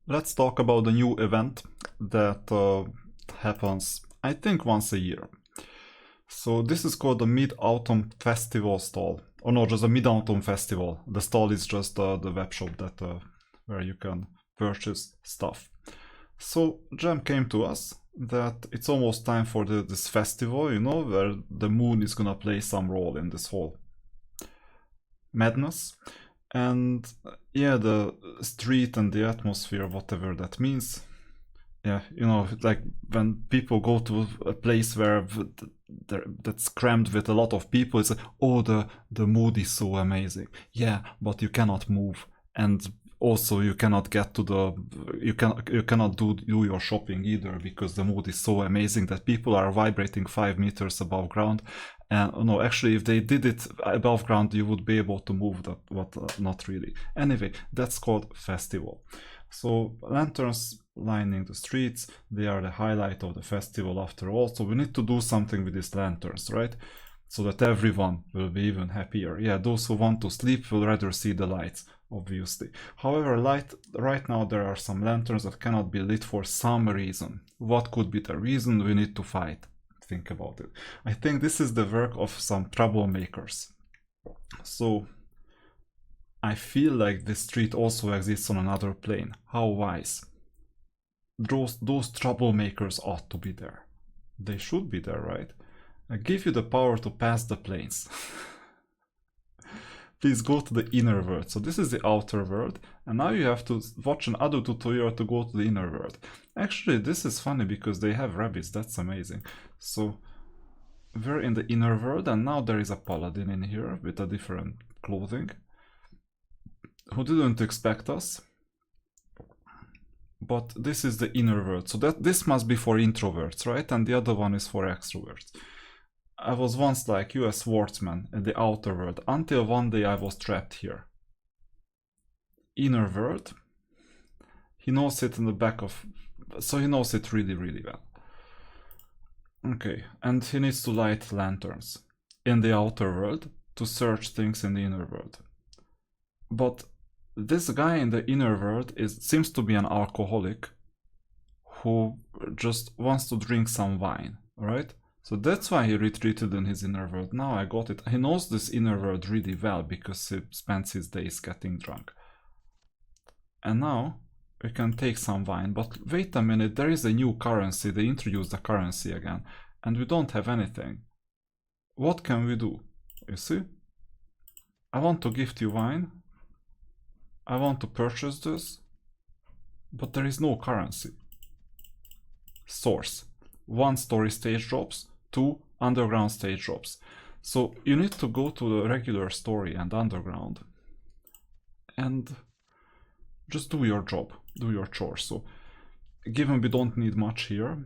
let's talk about the new event that happens, I think, once a year. So this is called the Mid-Autumn Festival stall. Or no, just the Mid-Autumn Festival. The stall is just the web shop that where you can purchase stuff. So Jam came to us that it's almost time for this festival, you know, where the moon is gonna play some role in this whole madness. And yeah, the street and the atmosphere, whatever that means. Yeah, you know, like when people go to a place where that's crammed with a lot of people, it's like, oh, the mood is so amazing. Yeah, but you cannot move, and also you cannot get to the you cannot do your shopping either, because the mood is so amazing that people are vibrating 5 meters above ground. And no, actually, if they did it above ground, you would be able to move that, but not really. Anyway, that's called festival. So lanterns lining the streets, they are the highlight of the festival after all. So we need to do something with these lanterns, right? So that everyone will be even happier. Yeah, those who want to sleep will rather see the lights, obviously. However, right now there are some lanterns that cannot be lit for some reason. What could be the reason? We need to fight. Think about it. I think this is the work of some troublemakers. So I feel like this street also exists on another plane. How wise. Those troublemakers ought to be there. They should be there, right? I give you the power to pass the planes. Please go to the inner world. So this is the outer world, and now you have to watch another tutorial to go to the inner world. Actually, this is funny because they have rabbits. That's amazing. So we're in the inner world, and now there is a paladin in here with a different clothing who didn't expect us. But this is the inner world. So this must be for introverts, right? And the other one is for extroverts. I was once like you, a swordsman in the outer world, until one day I was trapped here. Inner world. He knows it in the back of... So he knows it really, really well. Okay, and he needs to light lanterns in the outer world to search things in the inner world. But this guy in the inner world seems to be an alcoholic who just wants to drink some wine, right? So that's why he retreated in his inner world. Now I got it. He knows this inner world really well because he spends his days getting drunk. And now we can take some wine. But wait a minute, there is a new currency. They introduced the currency again. And we don't have anything. What can we do? You see? I want to gift you wine. I want to purchase this. But there is no currency. Source. 1 story stage drops, 2 underground stage drops. So you need to go to the regular story and underground and just do your job, do your chores. So given we don't need much here,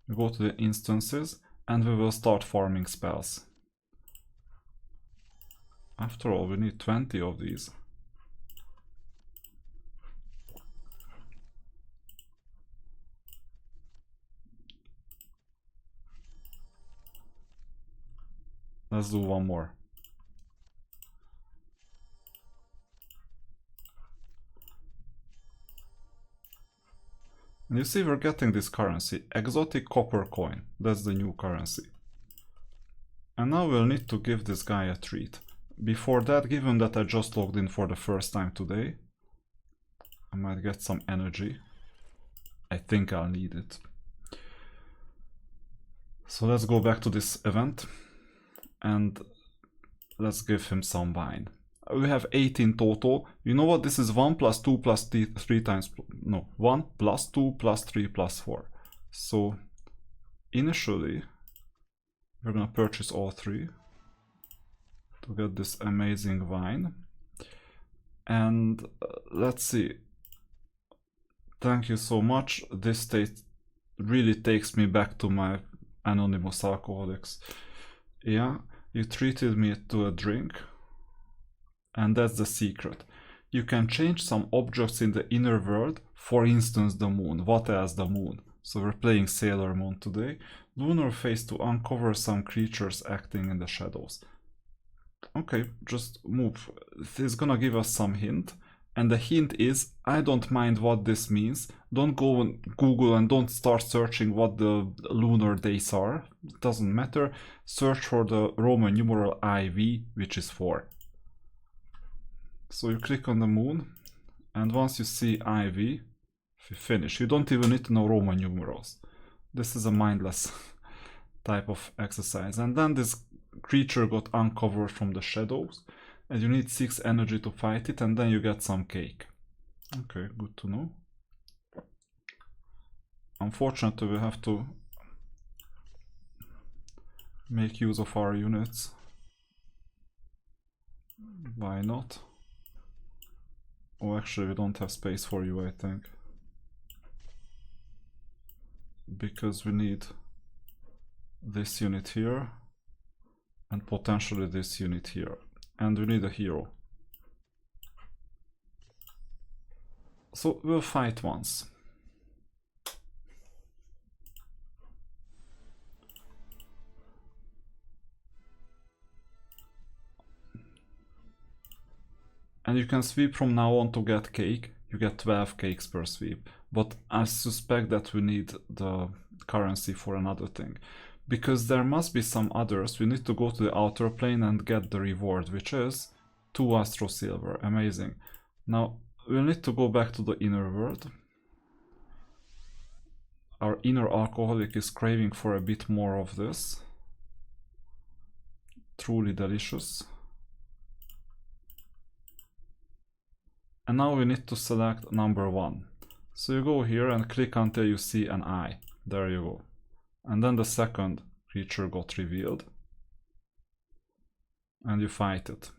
we go to the instances and we will start farming spells. After all, we need 20 of these. Let's do one more. And you see we're getting this currency, exotic copper coin. That's the new currency. And now we'll need to give this guy a treat. Before that, given that I just logged in for the first time today, I might get some energy. I think I'll need it. So let's go back to this event. And let's give him some wine. We have 8 in total. You know what? This is 1 plus 2 plus 3 times... No, 1 plus 2 plus 3 plus 4. So initially, we're gonna purchase all 3 to get this amazing wine. And let's see. Thank you so much. This state really takes me back to my anonymous alcoholics. Yeah. You treated me to a drink, and that's the secret. You can change some objects in the inner world, for instance the moon. What else the moon? So we're playing Sailor Moon today. Lunar phase to uncover some creatures acting in the shadows. Okay, just move. It's gonna give us some hint. And the hint is, I don't mind what this means. Don't go on Google and don't start searching what the lunar days are. It doesn't matter. Search for the Roman numeral IV, which is 4. So you click on the moon, and once you see IV, you finish. You don't even need to know Roman numerals. This is a mindless type of exercise. And then this creature got uncovered from the shadows, and you need 6 energy to fight it, and then you get some cake. Okay, good to know. Unfortunately, we have to make use of our units. Why not? Oh, actually, we don't have space for you, I think. Because we need this unit here, and potentially this unit here. And we need a hero. So we'll fight once. And you can sweep from now on to get cake. You get 12 cakes per sweep. But I suspect that we need the currency for another thing. Because there must be some others. We need to go to the outer plane and get the reward, which is 2 Astro Silver. Amazing. Now we'll need to go back to the inner world. Our inner alcoholic is craving for a bit more of this. Truly delicious. And now we need to select number 1. So you go here and click until you see an eye. There you go. And then the second creature got revealed. And you fight it.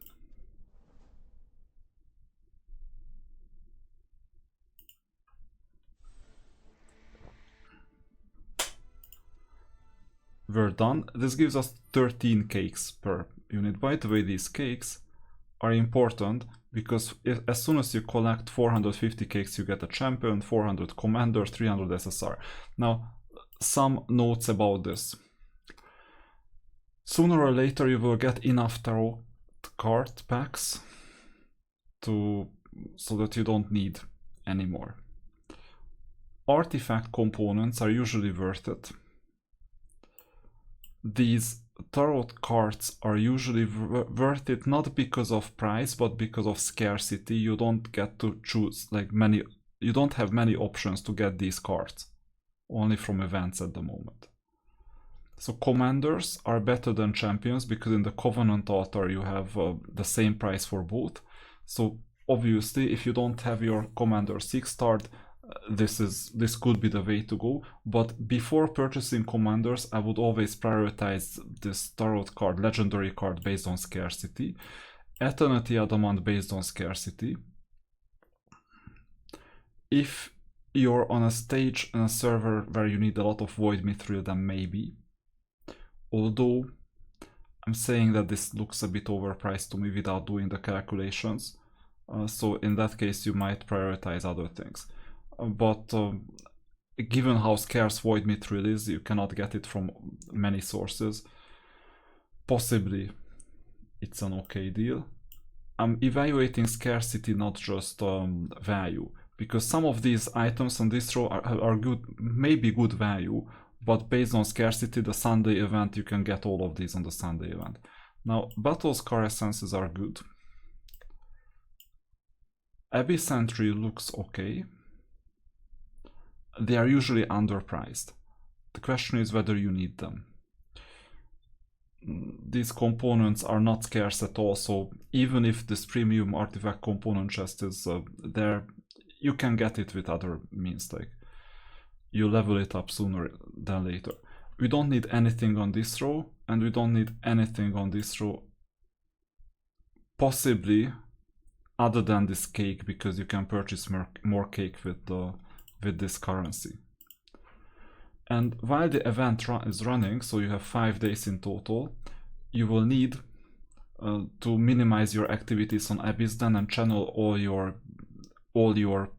We're done. This gives us 13 cakes per unit. By the way, these cakes are important because as soon as you collect 450 cakes, you get a champion, 400 commander, 300 SSR. Now, some notes about this. Sooner or later you will get enough tarot card packs so that you don't need any more. Artifact components are usually worth it. These tarot cards are usually worth it not because of price but because of scarcity. You don't get to choose you don't have many options to get these cards, only from events at the moment. So commanders are better than champions because in the Covenant altar you have the same price for both. So obviously if you don't have your commander 6-starred, this could be the way to go. But before purchasing commanders, I would always prioritize this tarot card, legendary card based on scarcity, Eternity Adamant based on scarcity. If you're on a stage in a server where you need a lot of Void Mithril, then maybe. Although I'm saying that this looks a bit overpriced to me without doing the calculations. So in that case you might prioritize other things. But given how scarce Void Mithril is, you cannot get it from many sources. Possibly it's an okay deal. I'm evaluating scarcity, not just value, because some of these items on this row are good, maybe good value, but based on scarcity, the Sunday event, you can get all of these on the Sunday event. Now, Battle Scar essences are good. Abyss Entry looks okay. They are usually underpriced. The question is whether you need them. These components are not scarce at all, so even if this premium artifact component chest is there, you can get it with other means, like you level it up sooner than later. We don't need anything on this row, and we don't need anything on this row, possibly other than this cake, because you can purchase more cake with this currency. And while the event is running, so you have 5 days in total, you will need to minimize your activities on Abyss Den and channel all your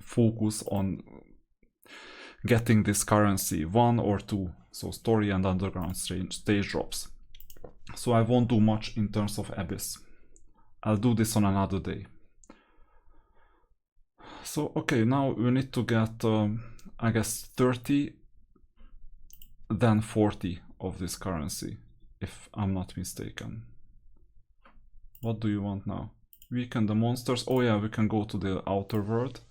focus on getting this currency, 1 or 2, so story and underground stage drops. So I won't do much in terms of Abyss. I'll do this on another day. So, okay, now we need to get, I guess, 30, then 40 of this currency, if I'm not mistaken. What do you want now? Weaken the monsters. Oh yeah, we can go to the outer world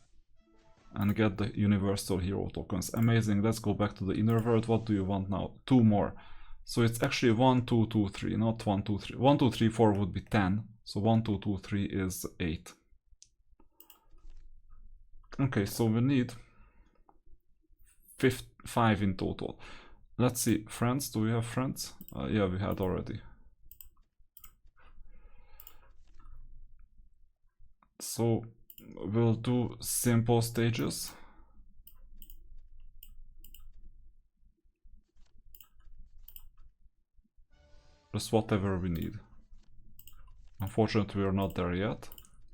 and get the universal hero tokens. Amazing. Let's go back to the inner world. What do you want now? 2 more. So it's actually 1, 2, 2, 3, not 1, 2, 3. 1, 2, 3, 4 would be 10. So 1, 2, 2, 3 is 8. Okay, so we need 5 in total. Let's see, friends, do we have friends? Yeah, we had already. So we'll do simple stages. Just whatever we need. Unfortunately, we are not there yet.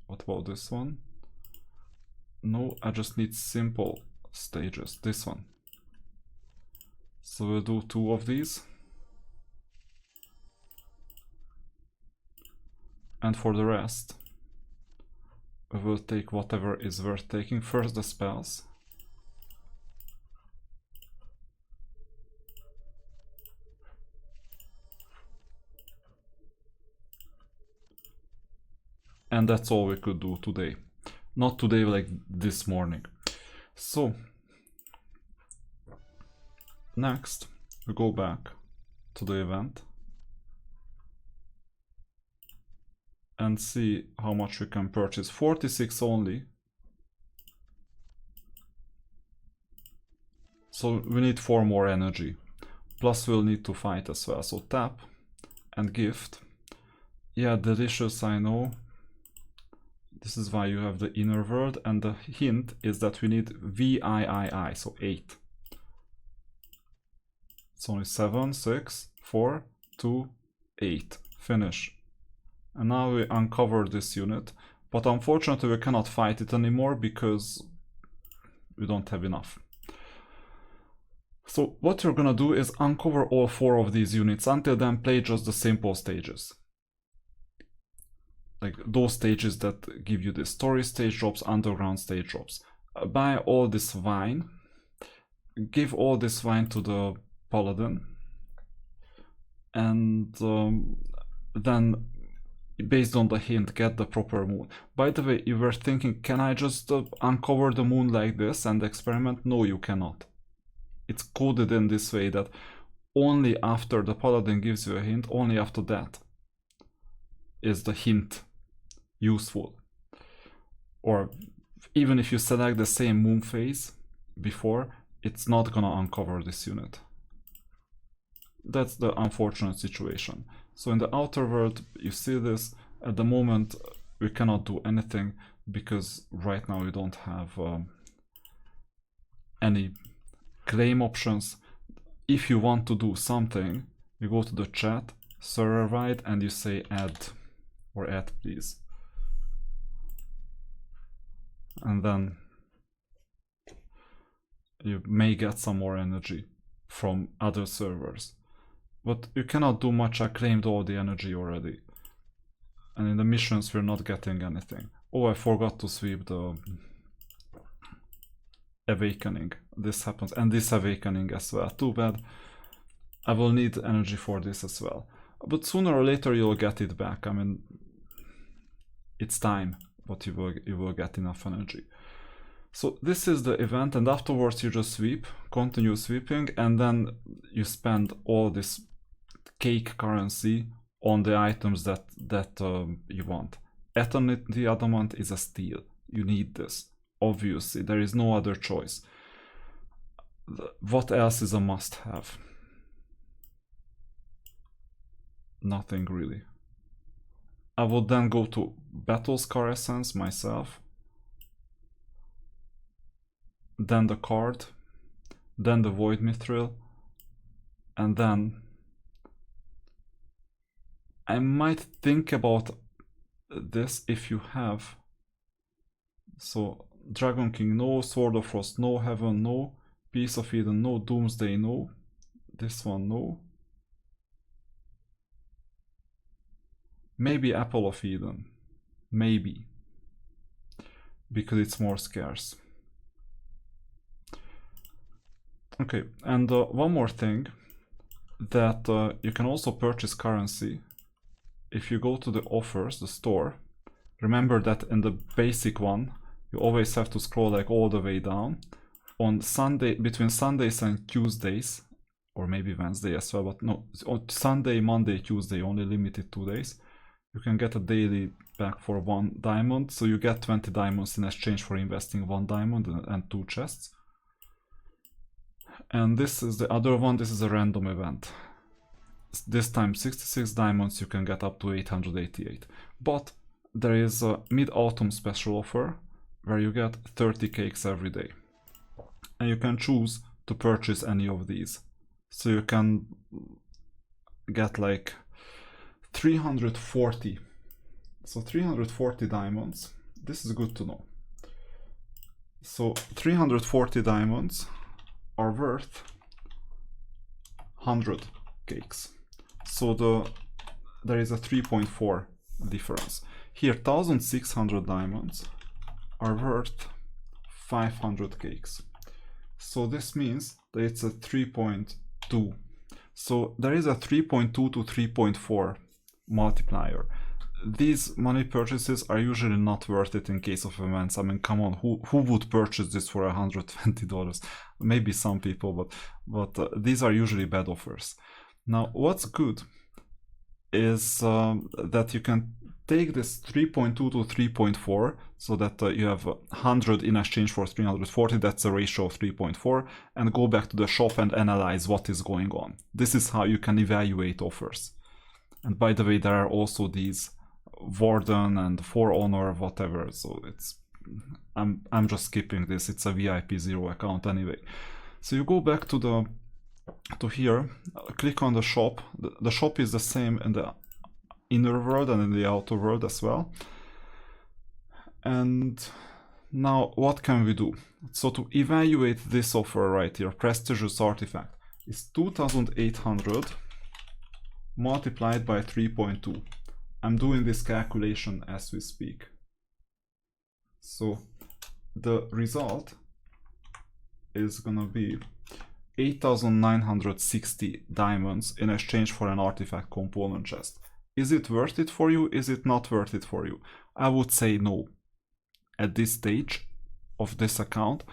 What about this one? No, I just need simple stages. This one. So we'll do 2 of these. And for the rest, we will take whatever is worth taking. First the spells. And that's all we could do today. Not today, like this morning. So, next, we go back to the event and see how much we can purchase. 46 only. So we need 4 more energy. Plus we'll need to fight as well. So tap and gift. Yeah, delicious, I know. This is why you have the inner world, and the hint is that we need VIII, so 8. It's only 7, 6, 4, 2, 8. Finish. And now we uncover this unit, but unfortunately we cannot fight it anymore because we don't have enough. So what you're gonna do is uncover all 4 of these units. Until then, play just the simple stages. Like those stages that give you the story stage drops, underground stage drops. Buy all this wine. Give all this wine to the paladin. And then, based on the hint, get the proper moon. By the way, you were thinking, can I just uncover the moon like this and experiment? No, you cannot. It's coded in this way that only after the paladin gives you a hint, only after that is the hint useful. Or even if you select the same moon phase before, it's not gonna uncover this unit. That's the unfortunate situation. So in the outer world, you see this. At the moment, we cannot do anything because right now we don't have any claim options. If you want to do something, you go to the chat, server wide, and you say add or add please. And then you may get some more energy from other servers. But you cannot do much. I claimed all the energy already. And in the missions we're not getting anything. Oh, I forgot to sweep the awakening. This happens. And this awakening as well. Too bad. I will need energy for this as well. But sooner or later you'll get it back. I mean, it's time, but you will get enough energy. So this is the event, and afterwards you just sweep, continue sweeping, and then you spend all this cake currency on the items that you want. Eternity Adamant is a steal. You need this. Obviously, there is no other choice. What else is a must-have? Nothing really. I will then go to Battle Scar Essence myself. Then the card. Then the Void Mithril. And then I might think about this if you have. So Dragon King no, Sword of Frost no, Heaven no, Piece of Eden no, Doomsday no, this one no. Maybe Apple of Eden, maybe. because it's more scarce. Okay, and one more thing, that you can also purchase currency. If you go to the offers, the store, remember that in the basic one, you always have to scroll like all the way down. On Sunday, between Sundays and Tuesdays, or maybe Wednesday as well, but no, on Sunday, Monday, Tuesday, only limited 2 days, you can get a daily pack for 1 diamond. So you get 20 diamonds in exchange for investing 1 diamond and 2 chests. And this is the other one, this is a random event. This time 66 diamonds, you can get up to 888. But there is a mid-autumn special offer where you get 30 cakes every day. And you can choose to purchase any of these. So you can get like 340. So 340 diamonds. This is good to know. So 340 diamonds are worth 100 cakes. So there is a 3.4 difference. Here 1600 diamonds are worth 500 cakes. So this means that it's a 3.2. So there is a 3.2 to 3.4 multiplier. These money purchases are usually not worth it in case of events. I mean, come on, who would purchase this for $120? Maybe some people, but these are usually bad offers. Now, what's good is that you can take this 3.2 to 3.4, so that you have 100 in exchange for 340, that's a ratio of 3.4, and go back to the shop and analyze what is going on. This is how you can evaluate offers. And by the way, there are also these Warden and For Honor, whatever, so it's I'm just skipping this, it's a VIP 0 account anyway. So you go back to here, click on the shop. The shop is the same in the inner world and in the outer world as well. And now what can we do? So to evaluate this offer right here, prestigious artifact, is 2800 multiplied by 3.2. I'm doing this calculation as we speak. So the result is gonna be 8,960 diamonds in exchange for an artifact component chest. Is it worth it for you? Is it not worth it for you? I would say no at this stage of this account,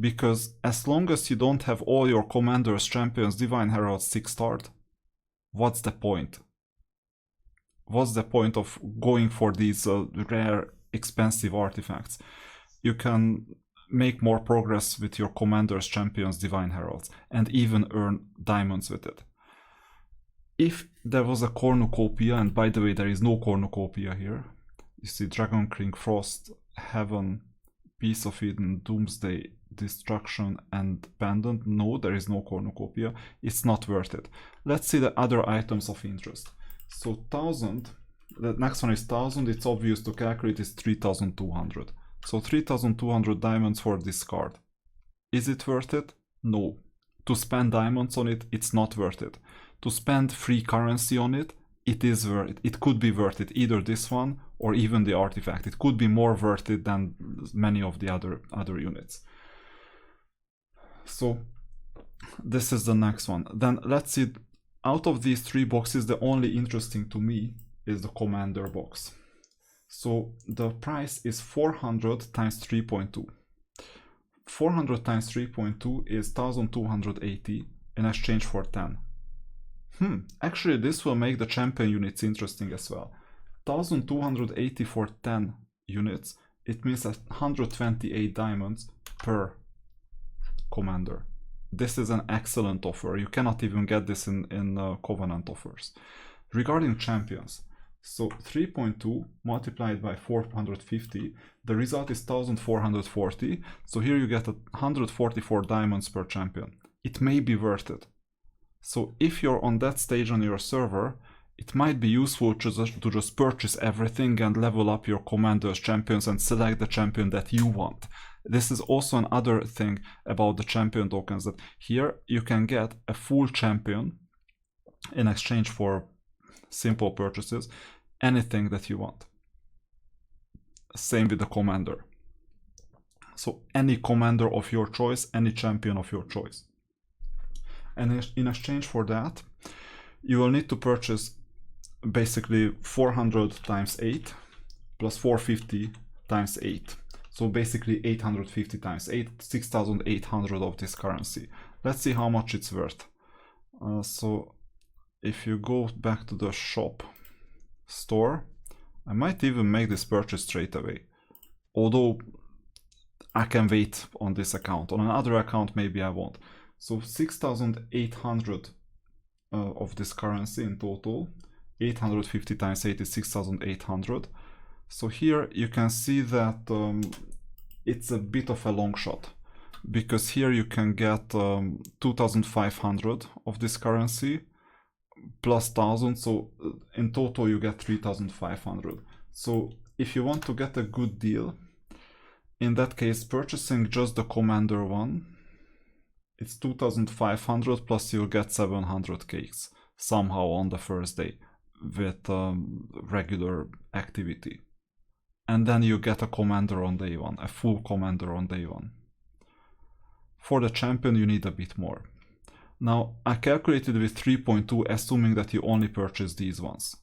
because as long as you don't have all your commanders, champions, divine heralds 6-starred, what's the point? What's the point of going for these rare, expensive artifacts? You can make more progress with your commanders, champions, divine heralds, and even earn diamonds with it. If there was a cornucopia, and by the way, there is no cornucopia here. You see Dragon King, Frost, Heaven, Piece of Eden, Doomsday, Destruction, and Pendant. No, there is no cornucopia. It's not worth it. Let's see the other items of interest. So 1000, the next one is 1000, it's obvious to calculate, is 3200. So 3200 diamonds for this card. Is it worth it? No. To spend diamonds on it, it's not worth it. To spend free currency on it, it is worth it. It could be worth it, either this one or even the artifact. It could be more worth it than many of the other units. So this is the next one. Then let's see. Out of these 3 boxes, the only interesting to me is the commander box. So the price is 400 times 3.2. 400 times 3.2 is 1280 in exchange for 10. Actually this will make the champion units interesting as well. 1280 for 10 units, it means 128 diamonds per commander. This is an excellent offer. You cannot even get this in Covenant offers. Regarding champions, so 3.2 multiplied by 450, the result is 1440. So here you get 144 diamonds per champion. It may be worth it. So if you're on that stage on your server, it might be useful to just purchase everything and level up your commanders, champions, and select the champion that you want. This is also another thing about the champion tokens, that here you can get a full champion in exchange for simple purchases, anything that you want. Same with the commander. So any commander of your choice, any champion of your choice. And in exchange for that, you will need to purchase basically 400 times 8 plus 450 times 8. So basically 850 times 8, 6,800 of this currency. Let's see how much it's worth. So if you go back to the shop store, I might even make this purchase straight away. Although I can wait on this account. On another account, maybe I won't. So 6,800 of this currency in total. 850 times 8 is 6,800. So here you can see that it's a bit of a long shot, because here you can get 2,500 of this currency plus 1,000, so in total you get 3,500. So if you want to get a good deal, in that case, purchasing just the commander one, it's 2,500 plus you'll get 700 cakes somehow on the first day with regular activity. And then you get a commander on day one, a full commander on day one. For the champion, you need a bit more. Now, I calculated with 3.2, assuming that you only purchase these ones.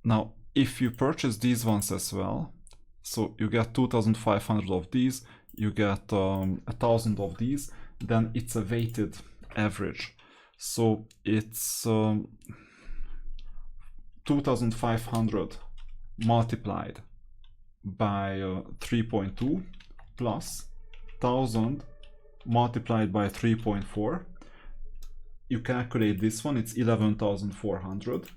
Now, if you purchase these ones as well, so you get 2,500 of these, you get 1,000 of these, then it's a weighted average. So it's 2,500 multiplied by 3.2 plus 1,000 multiplied by 3.4. You calculate this one, it's 11,400,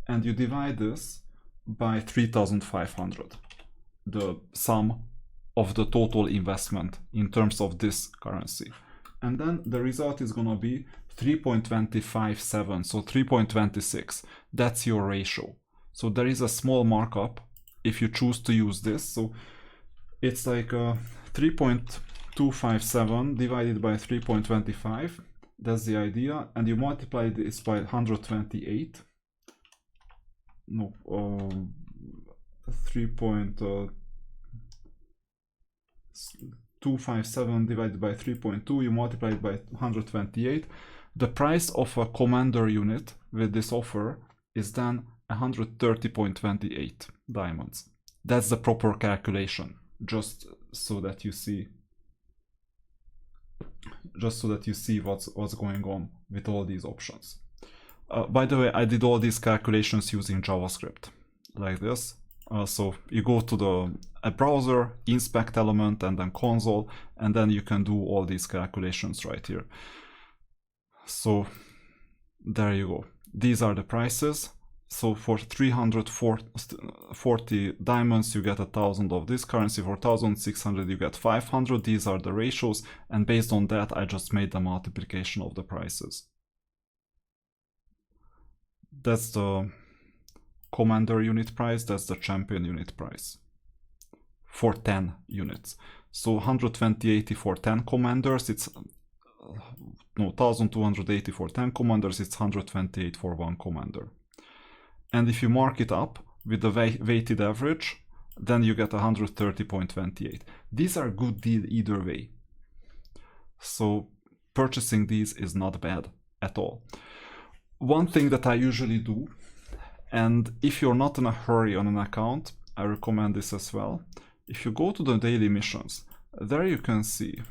and you divide this by 3,500, the sum of the total investment in terms of this currency. And then the result is gonna be 3.257, so 3.26. That's your ratio. So there is a small markup if you choose to use this. So it's like 3.257 divided by 3.25. That's the idea. And you multiply this by 128. No, 3.257 divided by 3.2, you multiply it by 128. The price of a commander unit with this offer is then 130.28 diamonds. That's the proper calculation, just so that you see what's going on with all these options. By the way, I did all these calculations using JavaScript, like this. So you go to a browser, inspect element, and then console, and then you can do all these calculations right here. So there you go. These are the prices. So for 340 diamonds, you get 1,000 of this currency. For 1,600, you get 500. These are the ratios. And based on that, I just made the multiplication of the prices. That's the commander unit price. That's the champion unit price for 10 units. So 120.80 for 10 commanders. It's no, 1,280 for 10 commanders. It's 128 for one commander. And if you mark it up with the weighted average, then you get 130.28. These are good deal either way. So purchasing these is not bad at all. One thing that I usually do, and if you're not in a hurry on an account, I recommend this as well. If you go to the daily missions, there you can see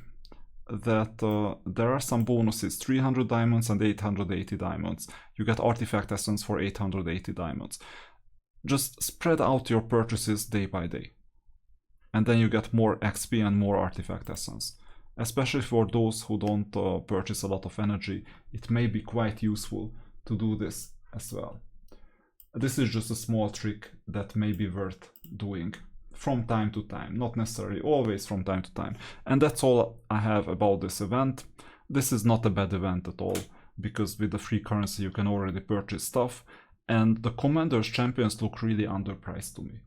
that there are some bonuses, 300 diamonds and 880 diamonds. You get artifact essence for 880 diamonds. Just spread out your purchases day by day, and then you get more XP and more artifact essence. Especially for those who don't purchase a lot of energy, it may be quite useful to do this as well. This is just a small trick that may be worth doing from time to time, not necessarily always, from time to time. And that's all I have about this event. This is not a bad event at all, because with the free currency you can already purchase stuff, and the commanders champions look really underpriced to me.